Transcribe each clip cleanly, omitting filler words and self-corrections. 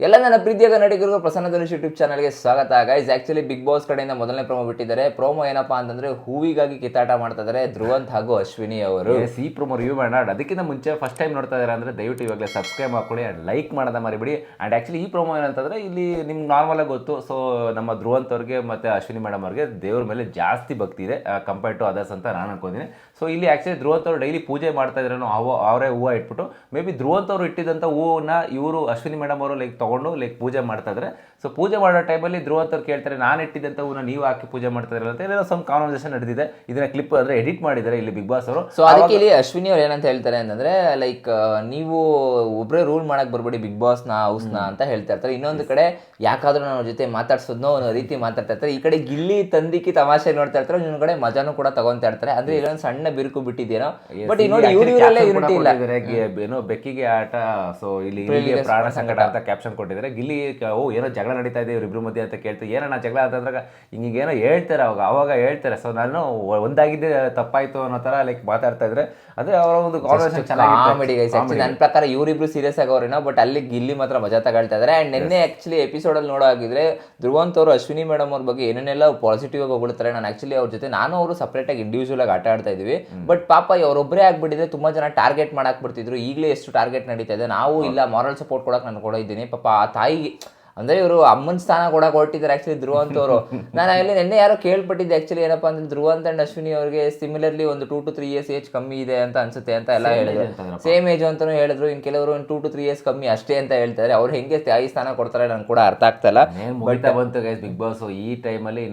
ಎಲ್ಲ ನನ್ನ ಪ್ರೀತಿಯ ಕನ್ನಡಿಗರಿಗೂ ಪ್ರಸನ್ನ ಧನುಷ್ ಯೂಟ್ಯೂಬ್ ಚಾನಲ್ಗೆ ಸ್ವಾಗತ. ಗೈಸ್, ಆಕ್ಚುಲಿ ಬಿಗ್ ಬಾಸ್ ಕಡೆಯಿಂದ ಮೊದಲನೇ ಪ್ರೋಮೋ ಬಿಟ್ಟಿದ್ದಾರೆ. ಪ್ರೋಮೋ ಏನಪ್ಪಾ ಅಂತಂದ್ರೆ ಹೂವಿಗಾಗಿ ಕಿತ್ತಾಟ ಮಾಡ್ತಾ ಇದ್ದಾರೆ ಧ್ರುವಂತ್ ಹಾಗೂ ಅಶ್ವಿನಿ ಅವರು. ಈ ಪ್ರೋಮೋ ರಿವ್ಯೂ ಮಾಡೋಣ. ಅದಕ್ಕಿಂತ ಮುಂಚೆ ಫಸ್ಟ್ ಟೈಮ್ ನೋಡ್ತಾ ಇದ್ದಾರೆ ಅಂದ್ರೆ ದಯವಿಟ್ಟು ಇವಾಗಲೇ ಸಬ್ಸ್ಕ್ರೈಬ್ ಮಾಡ್ಕೊಳ್ಳಿ ಅಂಡ್ ಲೈಕ್ ಮಾಡೋದ ಮರಿಬಿಡಿ. ಅಂಡ್ ಆಕ್ಚುಲಿ ಈ ಪ್ರೋಮೋ ಏನಂತಂದ್ರೆ ಇಲ್ಲಿ ನಿಮ್ಗೆ ನಾರ್ಮಲ್ ಆಗಿ ಗೊತ್ತು. ಸೊ ನಮ್ಮ ಧ್ರುವಂತ್ ಅವ್ರಿಗೆ ಮತ್ತೆ ಅಶ್ವಿನಿ ಮೇಡಮ್ ಅವ್ರಿಗೆ ದೇವ್ರ ಮೇಲೆ ಜಾಸ್ತಿ ಭಕ್ತಿ ಇದೆ ಕಂಪೇರ್ ಟು ಅದರ್ಸ್ ಅಂತ ನಾನು ಅನ್ಕೊಂಡಿದ್ದೀನಿ. ಸೊ ಇಲ್ಲಿ ಆಕ್ಚುಲಿ ಧ್ರುವಂತ್ ಅವರು ಡೈಲಿ ಪೂಜೆ ಮಾಡ್ತಾ ಇದ್ರು, ಅವರೇ ಹೂವು ಇಟ್ಬಿಟ್ಟು ಮೇ ಬಿ ಧ್ರುವಂತ್ ಅವರು ಇಟ್ಟಿದ್ದಂಥ ಹೂವನ್ನ ಇವರು ಅಶ್ವಿನಿ ಮೇಡಮ್ ಅವರು ತಗೊಂಡು ಪೂಜೆ ಮಾಡ್ತಾ ಇದ್ರೆ. ಸೊ ಪೂಜೆ ಮಾಡೋ ಟೈಮಲ್ಲಿ ಧ್ರುವಂತ್ ಅವ್ರು ಕೇಳ್ತಾರೆ, ನಾನು ಇಟ್ಟಿದ್ದಂಥ ಹೂವನ್ನ ನೀವು ಹಾಕಿ ಪೂಜೆ ಮಾಡ್ತಾ ಇರಲ್ಲ ಅಂತ ಏನೋ ಸಮ್ ಕಾನ್ವರ್ಸೇಷನ್ ನಡೆದಿದೆ. ಇದನ್ನ ಕ್ಲಿಪ್ ಅಂದ್ರೆ ಎಡಿಟ್ ಮಾಡಿದ್ದಾರೆ ಇಲ್ಲಿ ಬಿಗ್ ಬಾಸ್ ಅವರು. ಸೊ ಅದಕ್ಕೆ ಇಲ್ಲಿ ಅಶ್ವಿನಿ ಅವ್ರು ಏನಂತ ಹೇಳ್ತಾರೆ ಅಂತಂದ್ರೆ ನೀವು ಒಬ್ಬರೇ ರೂಲ್ ಮಾಡಕ್ ಬರ್ಬೇಡಿ ಬಿಗ್ ಬಾಸ್ ನ ಹೌಸ್ ನ ಅಂತ ಹೇಳ್ತಾ ಇರ್ತಾರೆ. ಇನ್ನೊಂದು ಕಡೆ ಯಾಕಾದ್ರೂ ನನ್ನ ಜೊತೆ ಮಾತಾಡ್ಸೋದ್ನೋ ಅನ್ನೋ ರೀತಿ ಮಾತಾಡ್ತಾ ಇರ್ತಾರೆ. ಈ ಕಡೆ ಗಿಲ್ಲಿ ತಂದಿಕ್ಕಿ ತಮಾಷೆ ನೋಡ್ತಾ ಇರ್ತಾರೆ, ಇನ್ನೊಂದು ಕಡೆ ಮಜಾನು ಕೂಡ ತಗೊಂತಾ ಇರ್ತಾರೆ. ಅಂದ್ರೆ ಇಲ್ಲೊಂದು ಸಣ್ಣ ಬಿರುಕು ಬಿಟ್ಟಿದ್ದೇನೋ. ಬಟ್ ನೋಡಿ ಇವರಲ್ಲೇ ಯೂನಿಟಿ ಇಲ್ಲ. ಏನೋ ಬೆಕ್ಕಿಗೆ ಆಟ, ಸೊ ಇಲ್ಲಿ ಪ್ರಾಣ ಸಂಕಟ ಅಂತ ಕ್ಯಾಪ್ಷನ್ ಕೊಟ್ಟಿದ್ದಾರೆ. ಗಿಲ್ಲಿ ಏನೋ ಜಗಳ ನಡೀತಾ ಇದೆ ಇವ್ರಿಬ್ರು ಮಧ್ಯೆ ಅಂತ ಕೇಳ್ತಾರೆ. ಏನೋ ಜಗಳ ಅಂತಂದಾಗ ಹಿಂಗೇನೋ ಹೇಳ್ತಾರೆ, ಅವಾಗ ಹೇಳ್ತಾರೆ. ಸೊ ನಾನು ಒಂದಾಗಿದ್ದೆ ತಪ್ಪಾಯ್ತು ಅನ್ನೋ ತರ ಮಾತಾಡ್ತಾ ಇದ್ರೆ ಅದೇ ಅವರ ಒಂದು ಕಾಮಿಡಿ. ನನ್ನ ಪ್ರಕಾರ ಇವರಿಬ್ರು ಸೀರಿಯಸ್ ಆಗೋರೇನೋ, ಬಟ್ ಅಲ್ಲಿ ಗಿಲ್ಲಿ ಮಾತ್ರ ಮಜಾ ತಗೊಳ್ತಾ ಇದಾರೆ. ಅಂಡ್ ನಿನ್ನೆ ಆಕ್ಚುಲಿ ಎಪಿಸೋಡ್ ಅಲ್ಲಿ ನೋಡೋ ಆಗಿದ್ರೆ ಧ್ರುವಂತ್ ಅವರು ಅಶ್ವಿನಿ ಮೇಡಮ್ ಅವ್ರ ಬಗ್ಗೆ ಏನೇನೆಲ್ಲ ಪಾಸಿಟಿವ್ ಆಗಿ ಹೋಗ್ಬಿಡ್ತಾರೆ. ನಾನು ಆಕ್ಚುಲಿ ಅವ್ರ ಜೊತೆ ನಾನು ಅವರು ಸಪರೇಟ್ ಆಗಿ ಇಂಡಿವಿಜುವಲ್ ಆಗಿ ಆಟ ಆಡ್ತಾ ಇದೀವಿ. ಬಟ್ ಪಾಪ ಅವರೊಬ್ಬರೇ ಆಗ್ಬಿಟ್ಟಿದ್ರೆ ತುಂಬಾ ಜನ ಟಾರ್ಗೆಟ್ ಮಾಡಕ್ ಬಿಡ್ತಿದ್ರು. ಈಗಲೇ ಎಷ್ಟು ಟಾರ್ಗೆಟ್ ನಡೀತಾ ಇದೆ. ನಾವು ಇಲ್ಲ ಮಾರಲ್ ಸಪೋರ್ಟ್ ಕೊಡಕ್ ನಾನು ಕೊಡೋ ಇದ್ದೀನಿ. ಪಾಪ ಆ ತಾಯಿಗೆ ಅಂದ್ರೆ ಇವರು ಅಮ್ಮನ ಸ್ಥಾನ ಕೂಡ ಹೊರಟಿದ್ದಾರೆ ಆಕ್ಚುಲಿ ಧ್ರುವಂತ್ ಅವರು. ನಾನು ಅಲ್ಲಿ ನಿನ್ನೆ ಯಾರೋ ಕೇಳ್ಪಟ್ಟಿದ್ದೆ ಆಕ್ಚುಲಿ ಏನಪ್ಪಾ ಅಂದ್ರೆ ಧ್ರುವಂತ್ ಅಂಡ್ ಅಶ್ವಿನಿ ಅವ್ರಿಗೆ ಸಿಮಿಲರ್ಲಿ ಒಂದು 2 to 3 years ಏಜ್ ಕಮ್ಮಿ ಇದೆ ಅಂತ ಅನ್ಸುತ್ತೆ ಅಂತ ಎಲ್ಲ ಹೇಳಿದ್ರು. ಸೇಮ್ ಏಜ್ ಅಂತಾನು ಹೇಳಿದ್ರು. ಇನ್ ಕೆಲವರು 2 to 3 years ಕಮ್ಮಿ ಅಷ್ಟೇ ಅಂತ ಹೇಳ್ತಾರೆ. ಅವ್ರು ಹೆಂಗೆ ತಾಯಿ ಸ್ಥಾನ ಕೊಡ್ತಾರೆ ನನ್ಗೆ ಕೂಡ ಅರ್ಥ ಆಗ್ತಾ ಇಲ್ಲ. ಬಂತು ಗೈಸ್ ಬಿಗ್ ಬಾಸ್ ಈ ಟೈಮಲ್ಲಿ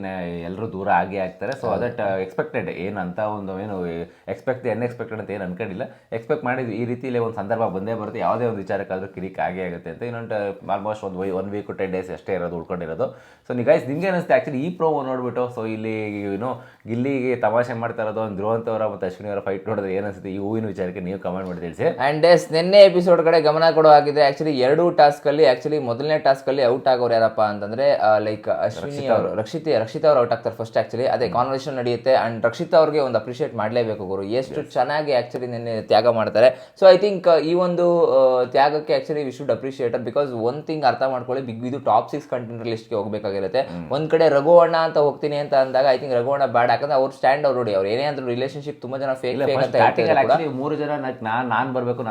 ಎಲ್ಲರೂ ದೂರ ಆಗೇ ಆಗ್ತಾರೆ. ಸೊ ಅದಟ್ ಎಕ್ಸ್ಪೆಕ್ಟೆಡ್ ಏನಂತ ಒಂದು ಏನು ಅನ್ಎಕ್ಸ್ಪೆಕ್ಟೆಡ್ ಅಂತ ಏನು ಅನ್ಕೊಂಡಿಲ್ಲ. ಎಕ್ಸ್ಪೆಕ್ಟ್ ಮಾಡಿದ್ವಿ ಈ ರೀತಿಯಲ್ಲಿ ಒಂದು ಸಂದರ್ಭ ಬಂದೇ ಬರುತ್ತೆ. ಯಾವುದೇ ಒಂದು ವಿಚಾರಕ್ಕಾದ್ರೂ ಕಿರಿಕ್ ಆಗೇ ಆಗುತ್ತೆ ಅಂತ. ಇನ್ನೊಂದು ಆಲ್ಮೋಸ್ಟ್ ಒಂದು 1 week 10 days ಅಷ್ಟೇ ಇರೋದು ಉಳ್ಕೊಂಡಿರೋದು. ಸೊ ಗೈಸ್ ನಿಮ್ಗೆ ಅನಿಸುತ್ತೆ ಆಕ್ಚುಲಿ ಈ ಪ್ರೋಮೋ ನೋಡ್ಬಿಟ್ಟು? ಸೊ ಇಲ್ಲಿ ಏನು ಗಿಲ್ಲಿಗೆ ತಮಾಷೆ ಮಾಡ್ತಾ ಇರೋದು ಒಂದು ಧ್ರುವಂತ್ ಅವರ ಮತ್ತು ಅಶ್ವಿನಿ ಅವರ ಫೈಟ್ ನೋಡಿದ್ರೆ ಏನಿಸುತ್ತೆ ಈ ಹೂವಿನ ವಿಚಾರಕ್ಕೆ ನೀವು ಕಮೆಂಟ್ ಮಾಡಿ ತಿಳಿಸಿ. ಅಂಡ್ ನಿನ್ನೆ ಎಪಿಸೋಡ್ ಕಡೆ ಗಮನ ಕೊಡೋ ಆಗಿದೆ. ಆಕ್ಚುಲಿ 2 ಟಾಸ್ಕ್ ಅಲ್ಲಿ ಆಕ್ಚುಲಿ ಮೊದಲನೇ ಟಾಸ್ಕ್ ಅಲ್ಲಿ ಔಟ್ ಆಗೋರು ಯಾರಪ್ಪ ಅಂತಂದ್ರೆ ಅಶ್ವಿನಿ ಅವರು ರಕ್ಷಿತಾ ಅವ್ರು ಔಟ್ ಆಗ್ತಾರೆ ಫಸ್ಟ್. ಆಕ್ಚುಲಿ ಅದೇ ಕಾನ್ವರ್ಸೇಷನ್ ನಡೆಯುತ್ತೆ. ಅಂಡ್ ರಕ್ಷಿತಾ ಅವ್ರಿಗೆ ಒಂದು ಅಪ್ರಿಷಿಯೇಟ್ ಮಾಡಲೇಬೇಕು ಗುರು, ಎಷ್ಟು ಚೆನ್ನಾಗಿ ಆಕ್ಚುಲಿ ನಿನ್ನೆ ತ್ಯಾಗ ಮಾಡ್ತಾರೆ. ಸೊ ಐ ಥಿಂಕ್ ಈ ಒಂದು ತ್ಯಾಗಕ್ಕೆ actually we should appreciate because one thing ಅರ್ಥ ಮಾಡ್ಕೊಳ್ಳಿ, ಇದು ಟಾಪ್ 6 ಕಂಟೆಂಟರ್ ಲಿಸ್ಟ್ ಗೆ ಹೋಗಬೇಕಾಗಿರುತ್ತೆ. ಒಂದ್ ಕಡೆ ರಘುವಣ್ಣ ಅಂತ ಹೋಗ್ತೀನಿ ಅಂತ ಅಂದಾಗ ಐ ಥಿಂಕ್ ರಘುವಣ್ಣ ಬ್ಯಾಡ್. ಯಾಕಂದ್ರೆ ಅವ್ರು ಸ್ಟ್ಯಾಂಡ್ ಅವ್ರು ನೋಡಿ, ಅವ್ರು ಏನೇ ಅಂದ್ರೂ ರಿಲೇಶನ್ಶಿಪ್ ತುಂಬಾ ಜನ ಫೇಕ್ ಅಂತ ಹೇಳ್ತಾರೆ. 3 ಜನ ನಾನ್ ಬರ್ಬೇಕು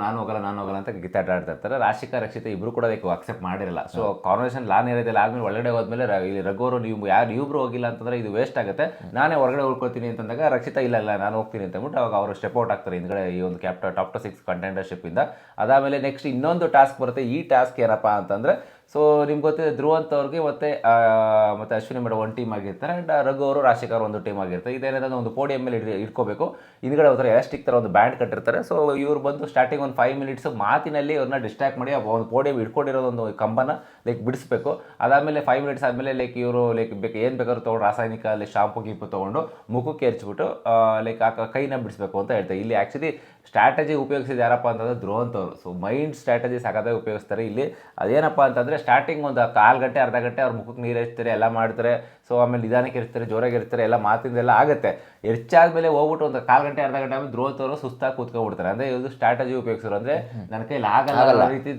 ನಾನು ಹೋಗಲ್ಲ ಅಂತ ಕಿತ್ತಾಟ ಆಡ್ತಾ ಇರ್ತಾರೆ. ರಾಶಿಕಾ ರಕ್ಷಿತಾ ಇಬ್ರು ಕೂಡ ಅಕ್ಸೆಪ್ಟ್ ಮಾಡಿರಲ್ಲ. ಸೊ ಕಾನ್ವರ್ಸೇಷನ್ ಲಾನ್ ಇರೋದಿಲ್ಲ. ಆದ್ಮೇಲೆ ಒಳಗಡೆ ಹೋದ್ಮೇಲೆ ಇಲ್ಲಿ ರಘುವರು ನೀವಿಬ್ರು ಹೋಗಿಲ್ಲ ಅಂತಂದ್ರೆ ಇದು ವೇಸ್ಟ್ ಆಗುತ್ತೆ, ನಾನೇ ಹೊರಗಡೆ ಉಳ್ಕೊಳ್ತೀನಿ ಅಂತಂದಾಗ ರಕ್ಷಿತಾ ಇಲ್ಲ ನಾನು ಹೋಗ್ತೀನಿ ಅಂತ ಅಂದ್ಬಿಟ್ಟು ಅವಾಗ ಅವರು ಸ್ಟೆಪ್ ಔಟ್ ಆಗ್ತಾರೆ ಹಿಂದ್ಗಡೆ ಈ ಒಂದು ಟಾಪ್ 6 ಕಂಟೆಂಡರ್ಶಿಪ್ ಇಂದ. ಅದಾದ್ಮೇಲೆ ನೆಕ್ಸ್ಟ್ ಇನ್ನೊಂದು ಟಾಸ್ಕ್ ಬರುತ್ತೆ. ಈ ಟಾಸ್ಕ್ ಏನಪ್ಪಾ ಅಂತಂದ್ರೆ, ಸೊ ನಿಮ್ಗೆ ಗೊತ್ತಿದೆ ಧ್ರುವಂತ್ ಅವ್ರಿಗೆ ಮತ್ತೆ ಅಶ್ವಿನಿ ಮೇಡಮ್ ಒಂದು ಟೀಮ್ ಆಗಿರ್ತಾರೆ. ಅಂಡ್ ರಘು ಅವರು ರಾಶಿಕಾ ಅವರು ಒಂದು ಟೀಮ್ ಆಗಿರ್ತಾರೆ. ಇದೇನಾದ್ರೆ ಒಂದು ಪೋಡಿಯಂ ಮೇಲೆ ಇಟ್ಕೋಬೇಕು. ಹಿಂದ್ಗಡೆ ಹೋಗ್ತಾರೆ ಎಲಾಸ್ಟಿಕ್ ಥರ ಒಂದು ಬ್ಯಾಂಡ್ ಕಟ್ಟಿರ್ತಾರೆ. ಸೊ ಇವ್ರು ಬಂದು ಸ್ಟಾರ್ಟಿಂಗ್ ಒಂದು 5 minutes ಮಾತಿನಲ್ಲಿ ಅವ್ರನ್ನ ಡಿಸ್ಟ್ರಾಕ್ಟ್ ಮಾಡಿ ಒಂದು ಪೋಡಿಯಂ ಇಟ್ಕೊಂಡಿರೋದು ಒಂದು ಕಂಬನ ಬಿಡಿಸ್ಬೇಕು. ಅದಾದಮೇಲೆ 5 minutes ಆದಮೇಲೆ ಇವರು ಏನು ಬೇಕಾದ್ರೂ ತೊಗೊಂಡು ರಾಸಾಯನಿಕ ಶಾಂಪು ಗೀಪು ತೊಗೊಂಡು ಮುಖಕ್ಕೆ ಎರಚ್ಬಿಟ್ಟು ಆ ಕೈನ ಬಿಡಿಸ್ಬೇಕು ಅಂತ ಹೇಳ್ತಾರೆ. ಇಲ್ಲಿ ಆ್ಯಕ್ಚುಲಿ ಸ್ಟ್ರಾಟಜಿ ಉಪಯೋಗಿಸಿದ ಯಾರಪ್ಪ ಅಂತಂದ್ರೆ ಧ್ರುವಂತ್ ಅವರು. ಸೊ ಮೈಂಡ್ ಸ್ಟ್ರಾಟಜಿ ಸಾಕಾದಾಗ ಉಪಯೋಗಿಸ್ತಾರೆ. ಇಲ್ಲಿ ಅದೇನಪ್ಪ ಅಂತಂದರೆ ಸ್ಟಾರ್ಟಿಂಗ್ ಒಂದು 1/4 ಗಂಟೆ ಅರ್ಧ ಗಂಟೆ ಅವ್ರ ಮುಖಕ್ಕೆ ನೀರು ಎರಚ್ತಾರೆ, ಎಲ್ಲ ಮಾಡ್ತಾರೆ. ಸೊ ಆಮೇಲೆ ನಿಧಾನಕ್ಕೆ ಇರ್ತಾರೆ, ಜೋರಾಗಿ ಇರ್ತಾರೆ, ಎಲ್ಲ ಮಾತಿಂದೆಲ್ಲ ಆಗುತ್ತೆ. ಎರಚಾದ್ಮೇಲೆ ಹೋಗ್ಬಿಟ್ಟು ಒಂದು 1/4 ಗಂಟೆ ಅರ್ಧ ಗಂಟೆ ಆಮೇಲೆ ಧ್ರುವಂತ್ ಅವರು ಸುಸ್ತಾಗಿ ಕೂತ್ಕೊಂಡ್ಬಿಡ್ತಾರೆ. ಅಂದರೆ ಇದು ಸ್ಟ್ರಾಟಜಿ ಉಪಯೋಗಿಸೋರು. ಅಂದರೆ ನನ್ನ ಕೈಲಿ ಆಗಲ್ಲ ರೀತಿ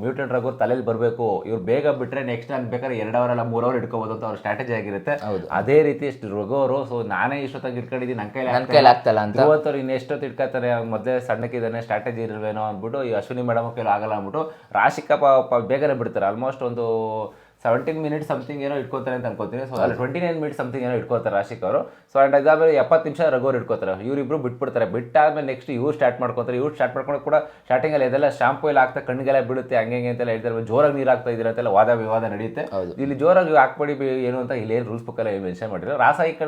ಮ್ಯೂಟೆಂಟ್ ರಘು ತಲೆಯಲ್ಲಿ ಬರಬೇಕು, ಇವ್ರು ಬೇಗ ಬಿಟ್ಟರೆ ನೆಕ್ಸ್ಟ್ ನಾನು ಬೇಕಾದ್ರೆ 2 hour ಅಲ್ಲ 3 hour ಇಟ್ಕೋಬೋದು ಅಂತ ಅವ್ರ ಸ್ಟ್ರಾಟಜಿ ಆಗಿರುತ್ತೆ. ಅದೇ ರೀತಿ ರಘು ಅವರು ಸೊ ನಾನೇ ಇಷ್ಟೊತ್ತಾಗಿ ಇಟ್ಕೊಂಡಿದ್ದೀನಿ, ನನ್ನ ಕೈಲಿ ಆಗ್ತಲ್ಲ ಅಂತ ಧ್ರುವಂತ್ ಅವ್ರು ಇನ್ನು ಎಷ್ಟೊತ್ತು ಇಟ್ಕೊತಾರೆ, ಮೊದಲೇ ಸಣ್ಣಕ್ಕಿದ್ದಾನೆ ಸ್ಟ್ರಾಟಜಿ ಇರಲ್ವೇನೋ ಅಂದ್ಬಿಟ್ಟು ಈ ಅಶ್ವಿನಿ ಮೇಡಮ್ ಕೈಲಿ ಆಗಲ್ಲ ಅಂದ್ಬಿಟ್ಟು ರಾಶಿಕಾ ಬೇಗನೆ ಬಿಡ್ತಾರೆ. ಆಲ್ಮೋಸ್ಟ್ ಒಂದು 17 minutes ಸಮಥಿಂಗ್ ಏನೋ ಇಟ್ಕೋತಾರೆ ಅಂತ ಅನ್ಕೋತೀನಿ. ಸೊ ಅಲ್ಲಿ 29 minutes ಸಮಥಿಂಗ್ ಏನೋ ಇಟ್ಕೋತಾರೆ ರಾಶಿಕಾ ಅವರು. ಸೊ ಅಂಡ್ ಅದಾದ್ಮೇಲೆ 70 ನಿಮಿಷ ರಘುವರು ಇಟ್ಕೋತಾರೆ. ಇವರಿಬ್ರು ಬಿಟ್ಬಿಡ್ತಾರೆ. ಬಿಟ್ಟಾದ್ಮೇಲೆ ನೆಕ್ಸ್ಟ್ ಇವ್ರು ಸ್ಟಾರ್ಟ್ ಮಾಡ್ಕೋತಾರೆ. ಸ್ಟಾರ್ಟ್ ಮಾಡ್ಕೊಂಡು ಕೂಡ ಸ್ಟಾರ್ಟಿಂಗಲ್ಲಿ ಇದೆಲ್ಲ ಶಾಂಪು ಎಲ್ಲ ಹಾಕ್ತಾ ಕಣ್ಣಿಗೆಲ್ಲ ಬೀಳುತ್ತೆ ಹಂಗೆ ಅಂತೆಲ್ಲ ಹೇಳ್ತಾರೆ. ಜೋರಾಗಿ ನೀರು ಹಾಕ್ತಾ ಇದ್ದೀರ ಅಂತೆಲ್ಲ ವಾದ ವಿವಾದ ನಡೆಯುತ್ತೆ. ಇಲ್ಲಿ ಜೋರಾಗಿ ಹಾಕ್ಬೇಡಿ ಏನು ಅಂತ ಇಲ್ಲಿ ಏನು ರೂಲ್ಸ್ ಬುಕ್ ಎಲ್ಲ ಏನು ಮೆನ್ಷನ್ ಮಾಡಿರೋ. ರಾಸಾಯನಿಕ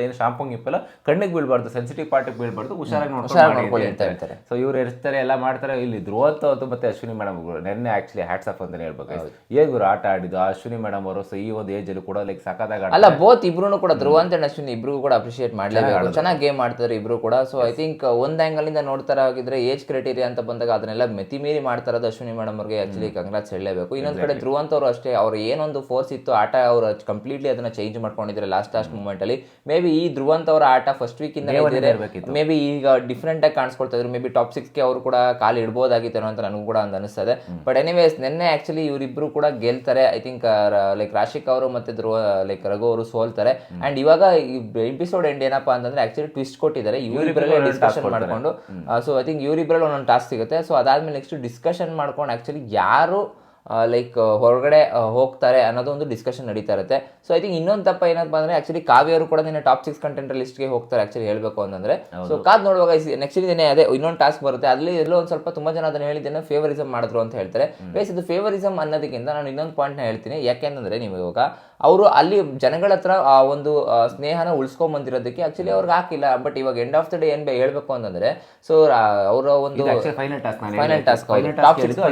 ಏನು ಶಾಂಪು ಗಿಪ್ಪೆಲ್ಲ ಕಣ್ಣಿಗೆ ಬೀಳ್ಬಾರ್ದು, ಸೆನ್ಸಿಟಿವ್ ಪಾರ್ಟಿಗೆ ಬೀಳ್ಬಾರ್ದು, ಹುಷಾರಾಗಿ ನೋಡ್ಕೊಳ್ಳಿ ಅಂತ ಹೇಳ್ತಾರೆ. ಸೊ ಇವ್ರು ಇರ್ತಾರೆ, ಎಲ್ಲ ಮಾಡ್ತಾರೆ. ಇಲ್ಲಿ ಧ್ರುವಂತ್ ಅವತ್ತು ಮತ್ತೆ ಅಶ್ವಿನಿ ಮೇಡಮ್ ನೆನ್ನೆ ಆಕ್ಚುಲಿ ಹ್ಯಾಟ್ಸ್ ಆಫ್ ಅಂತಾನೆ ಹೇಳ್ಬೇಕು. ಏನ್ ಗುರು ಆಟ ಆಡಿದ್ದು ಆ ಅಶ್ವಿನಿ ಮೇಡಮ್ ಅವರು ಸೊ ಈ ಒಂದು ಏಜ್ ಅಲ್ಲಿ ಕೂಡ ಲೈಕ್ ಸಖತ್ತಾಗಿ ಅಲ್ಲ ಬೋತ್ ಇಬ್ರು ಕೂಡ ಧ್ರುವಂತ್ ಅಂಡ್ ಅಶ್ವಿನಿ ಇಬ್ರಿಗೂ ಕೂಡ ಅಪ್ರಿಶಿಯೇಟ್ ಮಾಡಲೇಬೇಕು, ಚೆನ್ನಾಗಿ ಗೇಮ್ ಆಡ್ತಾರೆ ಇಬ್ರು ಕೂಡ. ಸೊ ಐ ಥಿಂಕ್ ಒಂದ್ ಆಂಗಲ್ ಇಂದ ನೋಡ್ತಾರ ಆಗಿದ್ರೆ ಏಜ್ ಕ್ರೈಟೀರಿಯಾ ಅಂತ ಬಂದಾಗ ಅದನ್ನೆಲ್ಲ ಮೆತಿ ಮೀರಿ ಮಾಡ್ತಾ ಇರೋದು ಅಶ್ವಿನಿ ಮೇಡಮ್ ಅವ್ರಿಗೆ ಆಕ್ಚುಲಿ ಕಂಗ್ರಾಟ್ಸ್ ಹೇಳಲೇಬೇಕು. ಇನ್ನೊಂದ್ ಕಡೆ ಧ್ರುವಂತ್ ಅವರು ಅಷ್ಟೇ, ಅವ್ರು ಏನೊಂದು ಫೋರ್ಸ್ ಇತ್ತು ಆಟ ಅವರು ಕಂಪ್ಲೀಟ್ಲಿ ಅದನ್ನ ಚೇಂಜ್ ಮಾಡ್ಕೊಂಡಿದ್ರೆ ಲಾಸ್ಟ್ ಮೂಮೆಂಟ್ ಅಲ್ಲಿ. ಮೇ ಬಿ ಈ ಧ್ರುವಂತ್ ಅವರ ಆಟ ಫಸ್ಟ್ ವೀಕ್ ಇಂದ ಮೇ ಬಿ ಈಗ ಡಿಫ್ರೆಂಟ್ ಆಗಿ ಕಾಣಿಸ್ಕೊಳ್ತಾ ಇದ್ರು, ಮೇ ಬಿ ಟಾಪ್ 6 ಗೆ ಅವರು ಕೂಡ ಕಾಲು ಇಡ್ಬೋದಾಗಿತ್ತೇನೋ ಅಂತ ನನಗೂ ಕೂಡ ಒಂದು ಅನಿಸ್ತದೆ. ಬಟ್ ಎನಿವೇಸ್ ನಿನ್ನೆ ಆಕ್ಚುಲಿ ಇವರಿಬ್ರು ಕೂಡ ಗೆಲ್ತಾರೆ. ಐ ಥಿಂಕ್ ಲೈಕ್ ರಾಶಿಕ್ ಅವರು ಮತ್ತೆ ಲೈಕ್ ರಘು ಅವರು ಸೋಲ್ತಾರೆ. ಅಂಡ್ ಇವಾಗ ಎಪಿಸೋಡ್ ಎಂಡ್ ಏನಪ್ಪಾ ಅಂತಂದ್ರೆ ಆಕ್ಚುಲಿ ಟ್ವಿಸ್ಟ್ ಕೊಟ್ಟಿದ್ದಾರೆ, ಇವರಿಬ್ಬರಲ್ಲೇ ಡಿಸ್ಕಷನ್ ಮಾಡ್ಕೊಂಡು. ಸೊ ಐ ಥಿಂಕ್ ಇವರಿಬ್ಬರಲ್ಲಿ ಒಂದೊಂದು ಟಾಸ್ಕ್ ಸಿಗುತ್ತೆ. ಸೊ ಅದಾದ್ಮೇಲೆ ನೆಕ್ಸ್ಟ್ ಡಿಸ್ಕಷನ್ ಮಾಡ್ಕೊಂಡು ಆಕ್ಚುಲಿ ಯಾರು ಲೈಕ್ ಹೊರಗಡೆ ಹೋಗ್ತಾರೆ ಅನ್ನೋದು ಒಂದು ಡಿಸ್ಕಷನ್ ನಡೀತಾ ಇರುತ್ತೆ. ಸೊ ಐ ಥಿಂಕ್ ಇನ್ನೊಂದು ತಪ್ಪ ಏನಪ್ಪಾ ಅಂದ್ರೆ ಆಕ್ಚುಲಿ ಕಾವ್ಯ ಅವರು ಕೂಡ ನಿನ್ನೆ ಟಾಪ್ 6 ಕಂಟೆಂಟರ್ ಲಿಸ್ಟ್ಗೆ ಹೋಗ್ತಾರೆ ಆಕ್ಚುಲಿ ಹೇಳ್ಬೇಕು ಅಂತಂದ್ರೆ. ಸೊ ಕಾದ್ ನೋಡುವಾಗ ನೆಕ್ಸ್ಟ್ ದಿನ ಅದೇ ಇನ್ನೊಂದು ಟಾಸ್ಕ್ ಬರುತ್ತೆ, ಅಲ್ಲಿ ಎಲ್ಲೋ ಒಂದು ಸ್ವಲ್ಪ ತುಂಬಾ ಜನ ಅದನ್ನ ಹೇಳಿದ್ದೇನೆ ಫೇವರಿಸಮ್ ಮಾಡಿದ್ರು ಅಂತ ಹೇಳ್ತಾರೆ. ಬೇಸ್ ಇದು ಫೇವರಿಸಮ್ ಅನ್ನೋದಕ್ಕಿಂತ ನಾನು ಇನ್ನೊಂದು ಪಾಯಿಂಟ್ ನ ಹೇಳ್ತೀನಿ. ಯಾಕೆಂತಂದ್ರೆ ನೀವು ಇವಾಗ ಅವರು ಅಲ್ಲಿ ಜನಗಳ ಹತ್ರ ಆ ಒಂದು ಸ್ನೇಹನ ಉಳಿಸ್ಕೊಂಡ್ ಬಂದಿರೋದಕ್ಕೆ ಆಕ್ಚುಲಿ ಅವ್ರಿಗೆ ಹಾಕಿಲ್ಲ. ಬಟ್ ಇವಾಗ ಎಂಡ್ ಆಫ್ ದ ಡೇ ಏನ್ ಹೇಳ್ಬೇಕು ಅಂತಂದ್ರೆ ಸೊ ಅವರ ಒಂದು ಫೈನಲ್ ಟಾಸ್ಕ್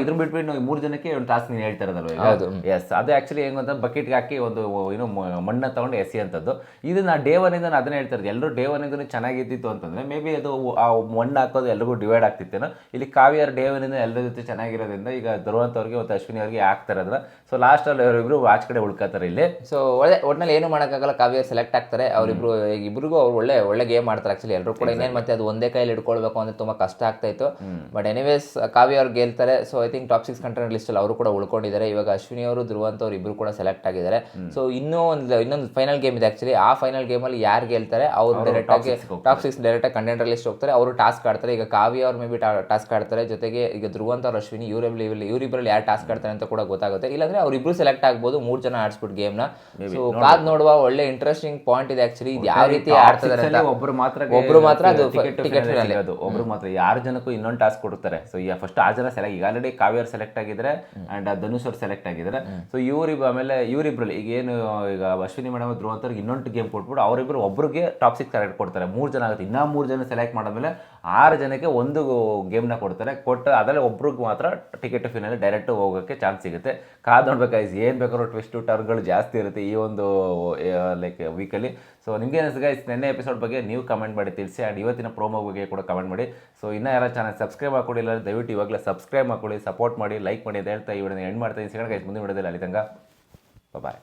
ಇದ್ರ ಬಿಟ್ಬಿಟ್ಟು 3 ಜನಕ್ಕೆ ಒಂದು ಟಾಸ್ಕ್ ನೀನು ಹೇಳ್ತಾ ಇರೋದಲ್ವ ಈಗ. ಎಸ್ ಅದು ಆಕ್ಚುಲಿ ಹೆಂಗ್ ಅಂತ ಬಕೆಟ್ಗೆ ಹಾಕಿ ಒಂದು ಏನು ಮಣ್ಣ ತಗೊಂಡು ಎಸಿ ಅಂತದ್ದು. ಇದು ನಾ ಡೇ ಒನ್ ಇಂದ ಅದನ್ನ ಹೇಳ್ತಾ ಇರೋದು. ಎಲ್ಲರೂ ಡೇ ಒನ್ ಇಂದ ಚೆನ್ನಾಗಿದ್ದಿತ್ತು ಅಂತಂದ್ರೆ ಮೇ ಬಿ ಅದು ಆ ಮಣ್ಣು ಹಾಕೋದು ಎಲ್ರಿಗೂ ಡಿವೈಡ್ ಆಗ್ತಿತ್ತೇನೋ. ಇಲ್ಲಿ ಕಾವ್ಯ ಡೇ ಒನ್ ಇಂದ ಎಲ್ಲರ ಜೊತೆ ಚೆನ್ನಾಗಿರೋದ್ರಿಂದ ಈಗ ಧ್ರುವಂತ್ ಅವ್ರಿಗೆ ಮತ್ತು ಅಶ್ವಿನಿ ಅವ್ರಿಗೆ ಆಗ್ತಾ ಇರೋದ್ರ. ಸೊ ಲಾಸ್ಟ್ ಅಲ್ಲಿ ಅವರಿಬ್ರು ಆಚೆ ಕಡೆ ಉಳ್ಕೋತಾರೆ ಇಲ್ಲಿ. ಸೊ ಒಟ್ನಲ್ಲಿ ಏನು ಮಾಡೋಕ್ಕಾಗಲ್ಲ, ಕಾವ್ಯ ಸೆಲೆಕ್ಟ್ ಆಗ್ತಾರೆ. ಅವರಿಬ್ರು ಇಬ್ರಿಗೂ ಅವ್ರು ಒಳ್ಳೆ ಗೇಮ್ ಮಾಡ್ತಾರೆ ಆಕ್ಚುಲಿ ಎಲ್ಲರೂ ಕೂಡ. ಇನ್ನೇನು ಮತ್ತೆ ಅದು ಒಂದೇ ಕೈಯಲ್ಲಿ ಇಟ್ಕೊಳ್ಬೇಕು ಅಂದ್ರೆ ತುಂಬಾ ಕಷ್ಟ ಆಗ್ತಾ ಇತ್ತು. ಬಟ್ ಎನಿವೇಸ್ ಕಾವ್ಯ ಅವ್ರು ಗೆಲ್ತಾರೆ. So I think top 6 contender list ಅಲ್ಲಿ ಅವರು ಕೂಡ ಉಳ್ಕೊಂಡಿದ್ದಾರೆ. ಇವಾಗ ಅಶ್ವಿನಿ ಅವರು ಧ್ರುವಂತ್ ಅವರು ಇಬ್ರು ಕೂಡ ಸೆಲೆಕ್ಟ್ ಆಗಿದ್ದಾರೆ. ಸೊ ಇನ್ನೊಂದು ಫೈನಲ್ ಗೇಮ್ ಇದೆ ಆಕ್ಚುಲಿ. ಆ ಫೈನಲ್ ಗೇಮ್ ಅಲ್ಲಿ ಯಾರು ಗೆಲ್ತಾರೆ ಅವರು ಡೈರೆಕ್ಟ್ ಆಗಿ ಟಾಪ್ 6 ಡೈರೆಕ್ಟ್ ಆಗಿ ಕಂಟೆಂಟರ್ ಲಿಸ್ಟ್ ಹೋಗ್ತಾರೆ. ಅವರು ಟಾಸ್ಕ್ ಆಡ್ತಾರೆ. ಈಗ ಕಾವ್ಯ ಅವ್ರು ಮೇ ಬಿ ಟಾಸ್ಕ್ ಆಡ್ತಾರೆ, ಜೊತೆಗೆ ಈಗ ಧ್ರುವಂತ್ ಅವ್ರು ಅಶ್ವಿನಿ ಇವರಿಬ್ಬರಲ್ಲಿ ಯಾರು ಟಾಸ್ಕ್ ಆಡ್ತಾರೆ ಅಂತ ಕೂಡ ಗೊತ್ತಾಗುತ್ತೆ. ಇಲ್ಲಾಂದ್ರೆ ಅವರಿಬ್ರು ಸೆಲೆಕ್ಟ್ ಆಗ್ಬೋದು 3 ಜನ ಆಡ್ಸ್ಬಿಟ್ಟು ಗೇಮ್ ನ. ಸೊ ಕಾದ್ ನೋಡುವ ಒಳ್ಳೆ ಇಂಟ್ರೆಸ್ಟಿಂಗ್ ಪಾಯಿಂಟ್ ಇದೆ ಆಕ್ಚುಲಿ. ಇದು ಯಾವ ರೀತಿ ಆಡ್ತಾರೆ ಒಬ್ರು ಮಾತ್ರ ಅದು ಟಿಕೆಟ್ ಒಬ್ರು ಮಾತ್ರ 6 ಜನಕ್ಕೂ ಇನ್ನೊಂದು ಟಾಸ್ಕ್ ಕೊಡ್ತಾರೆ. ಸೊ ಈಗ ಫಸ್ಟ್ 6 ಜನ ಸೆಲೆಕ್ಟ್, ಈಗ ಆಲ್ರೆಡಿ ಕಾವ್ಯ ಅವ್ರು ಸೆಲೆಕ್ಟ್ ಆಗಿದ್ದಾರೆ ಅಂಡ್ ಧನುಷ್ ಅವ್ರು ಸೆಲೆಕ್ಟ್ ಆಗಿದ್ದಾರೆ. ಸೊ ಆಮೇಲೆ ಇವರಿಬ್ರಲ್ಲಿ ಈಗ ಏನು ಈಗ ಅಶ್ವಿನಿ ಮೇಡಮ್ ಧ್ರುವಂತ್ ಅವ್ರಿಗೆ ಇನ್ನೊಂದು ಗೇಮ್ ಕೊಟ್ಬಿಟ್ಟು ಅವರಿಬ್ರು ಒಬ್ರಿಗೆ ಟಾಪ್ 6 ಸೆಲೆಕ್ಟ್ ಕೊಡ್ತಾರೆ. 3 ಜನ ಆಗುತ್ತೆ. ಇನ್ನೂ 3 ಜನ ಸೆಲೆಕ್ಟ್ ಮಾಡಿದ್ಮೇಲೆ 6 ಜನಕ್ಕೆ ಒಂದು ಗೇಮ್ನ ಕೊಡ್ತಾರೆ. ಕೊಟ್ಟು ಅದರಲ್ಲಿ ಒಬ್ರಿಗೆ ಮಾತ್ರ ಟಿಕೆಟ್ ಫಿನಲ್ಲಿ ಡೈರೆಕ್ಟ್ ಹೋಗೋಕ್ಕೆ ಚಾನ್ಸ್ ಸಿಗುತ್ತೆ. ಕಾದ್ ನೋಡ್ಬೇಕಾಯ್ತು ಏನು ಬೇಕಾದ್ರೂ ಟ್ವಿಸ್ಟ್ ಟರ್ನ್ಗಳು ಜಾಸ್ತಿ ಇರುತ್ತೆ ಈ ಒಂದು ಲೈಕ್ ವೀಕಲ್ಲಿ. ಸೊ ನಿಮ್ಗೆ ಅನಿಸ್ತು ಗೈಸ್ ನೆನ್ನೆ ಎಪಿಸೋಡ್ ಬಗ್ಗೆ ನೀವು ಕಮೆಂಟ್ ಮಾಡಿ ತಿಳಿಸಿ. ಆ್ಯಂಡ್ ಇವತ್ತಿನ ಪ್ರೋಮೋ ಬಗ್ಗೆ ಕೂಡ ಕಮೆಂಟ್ ಮಾಡಿ. ಸೊ ಇನ್ನೂ ಯಾರು ಚಾನಲ್ ಸಬ್ಸ್ಕ್ರೈಬ್ ಮಾಡ್ಕೊಂಡಿಲ್ಲ ದಯವಿಟ್ಟು ಇವಾಗಲೇ ಸಬ್ಸ್ಕ್ರೈಬ್ ಮಾಡ್ಕೊಳ್ಳಿ, ಸಪೋರ್ಟ್ ಮಾಡಿ, ಲೈಕ್ ಮಾಡಿ ಅಂತ ಹೇಳ್ತಾ ಈ ವಿಡಿಯೋನ ಎಂಡ್ ಮಾಡ್ತಾ ಇದ್ದೀನಿ. ಸಿಗೋಣ ಗೈಸ್ ಮುಂದಿನ ವಿಡಿಯೋದಲ್ಲಿ. ಅಲ್ಲಿ ತನಕ ಬಾಯ್.